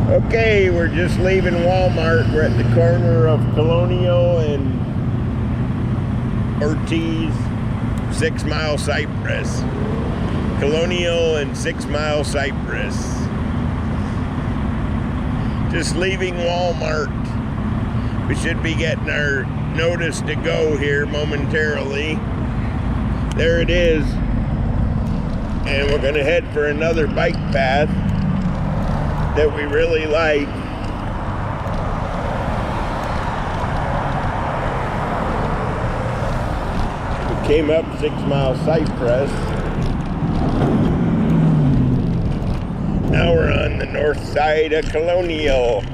Okay, we're just leaving Walmart. We're at the corner of Colonial and Ortiz, 6 Mile Cypress. Colonial and 6 Mile Cypress. Just leaving Walmart. We should be getting our notice to go here momentarily. There it is. And we're gonna head for another bike path that we really like. We came up 6 Mile Cypress. Now we're on the north side of Colonial.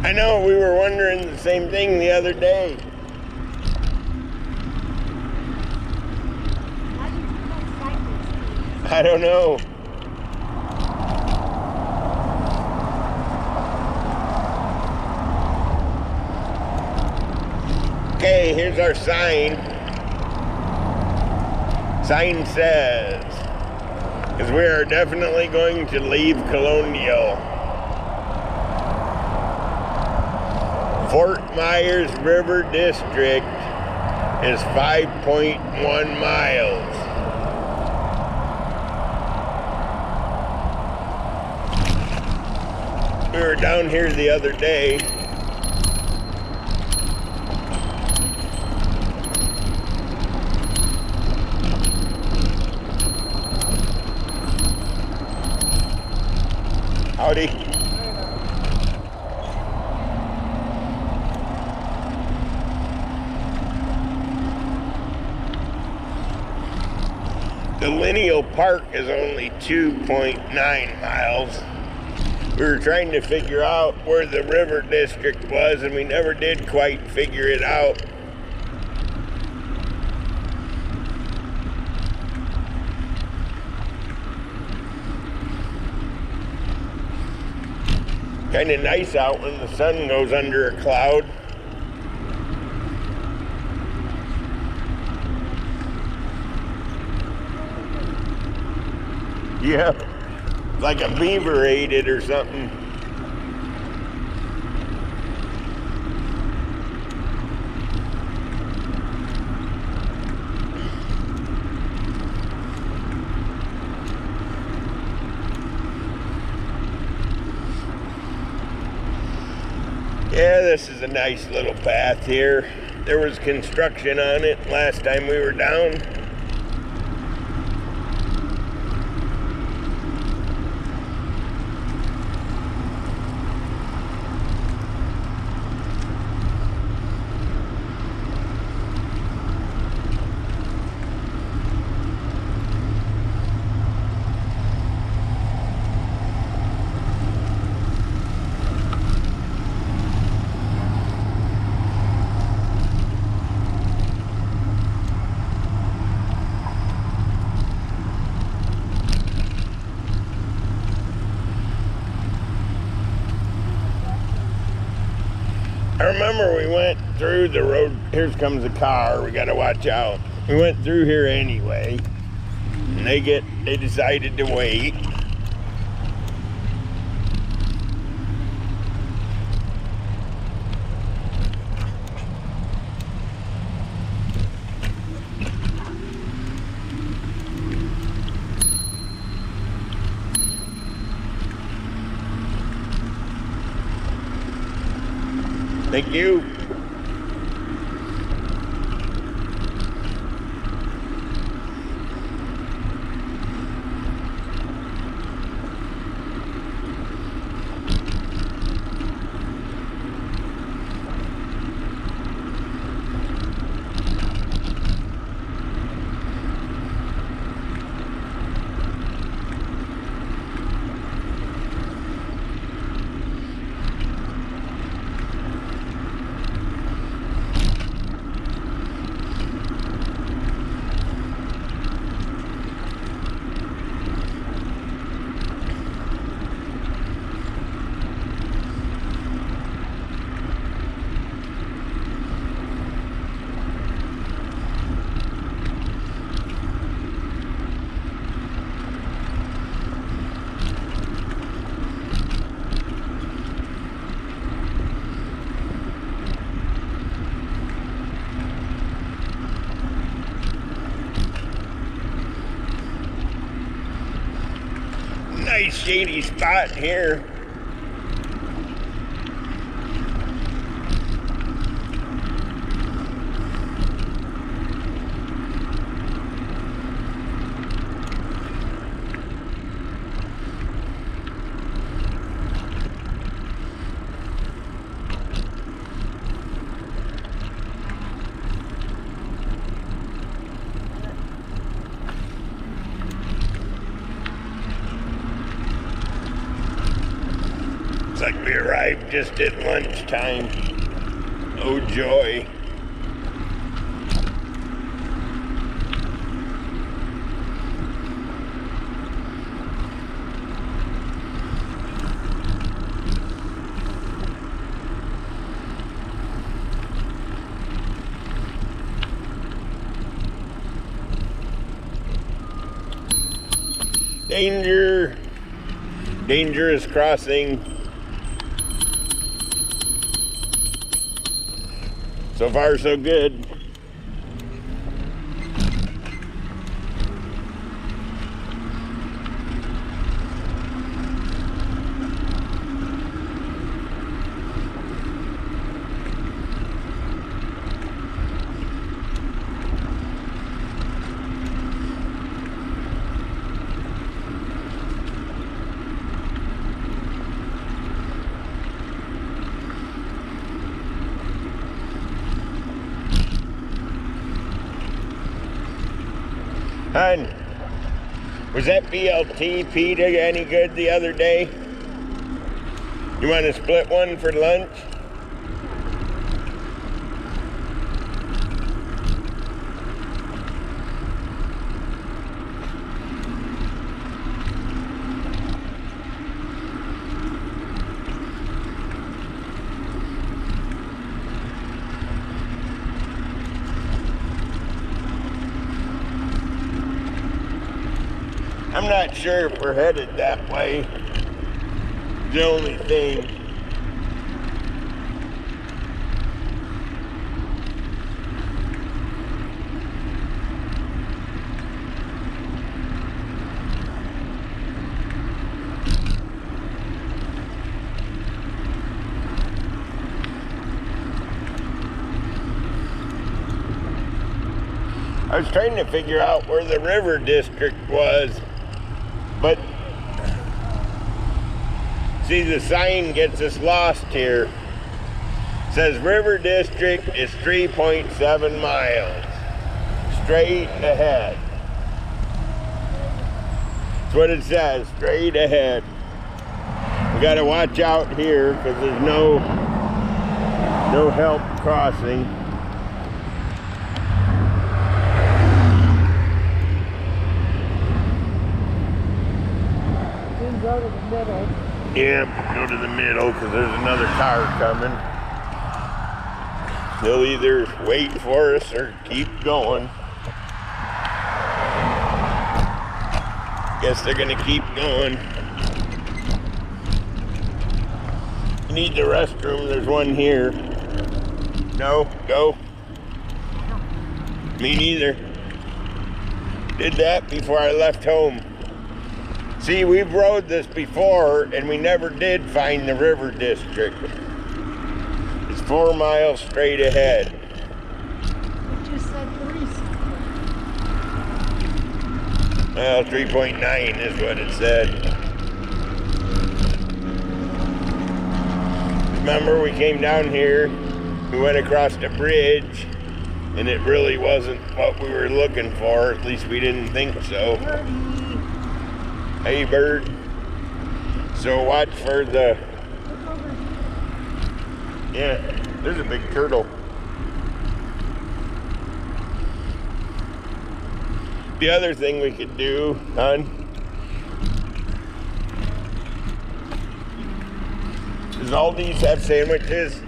I know, we were wondering the same thing the other day. I don't know. Okay, here's our sign. Sign says, because we are definitely going to leave Colonial. Fort Myers River District is 5.1 miles. We were down here the other day. Howdy. The lineal park is only 2.9 miles. We were trying to figure out where the river district was, and we never did quite figure it out. Kind of nice out when the sun goes under a cloud. Yeah, like a beaver ate it or something. Yeah, this is a nice little path here. There was construction on it last time we were down. I remember we went through the road. Here comes a car. We gotta watch out. We went through here anyway, and they decided to wait. Thank you. shady spot here. Looks like we arrived just at lunchtime. Oh joy. Danger. Dangerous crossing. So far, so good. Hun, was that BLT pita any good the other day? You want to split one for lunch? I'm not sure if we're headed that way. The only thing. I was trying to figure out where the river district was. But, see, the sign gets us lost here. It says River District is 3.7 miles. Straight ahead. That's what it says, straight ahead. We gotta watch out here because there's no help crossing. Go to the middle. Yeah, go to the middle because there's another car coming. They'll either wait for us or keep going. Guess they're gonna keep going. You need the restroom, there's one here. No, go. Me neither. Did that before I left home. See, we've rode this before, and we never did find the river district. It's 4 miles straight ahead. It just said 3 something. Well, 3.9 is what it said. Remember, we came down here, we went across the bridge, and it really wasn't what we were looking for. At least we didn't think so. Hey, bird. So watch for the... Yeah, there's a big turtle. The other thing we could do, hon, does all these have sandwiches?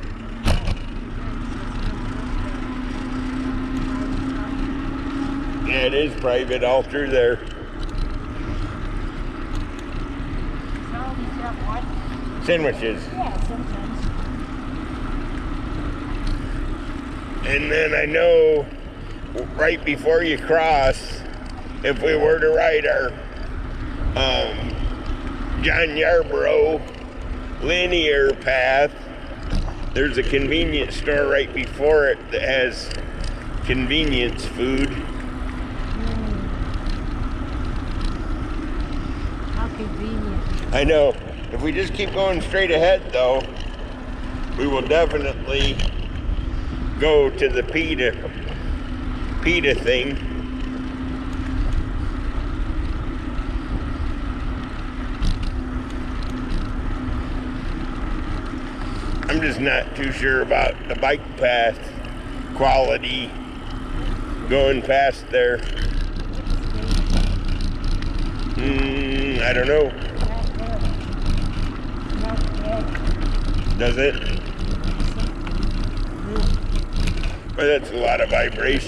Yeah, it is private all through there. Sandwiches. Yeah, sometimes. And then I know right before you cross, if we were to ride our John Yarborough linear path. There's a convenience store right before it that has convenience food. How convenient. I know. If we just keep going straight ahead, though, we will definitely go to the PETA thing. I'm just not too sure about the bike path quality going past there. I don't know. Does it? But that's a lot of vibration.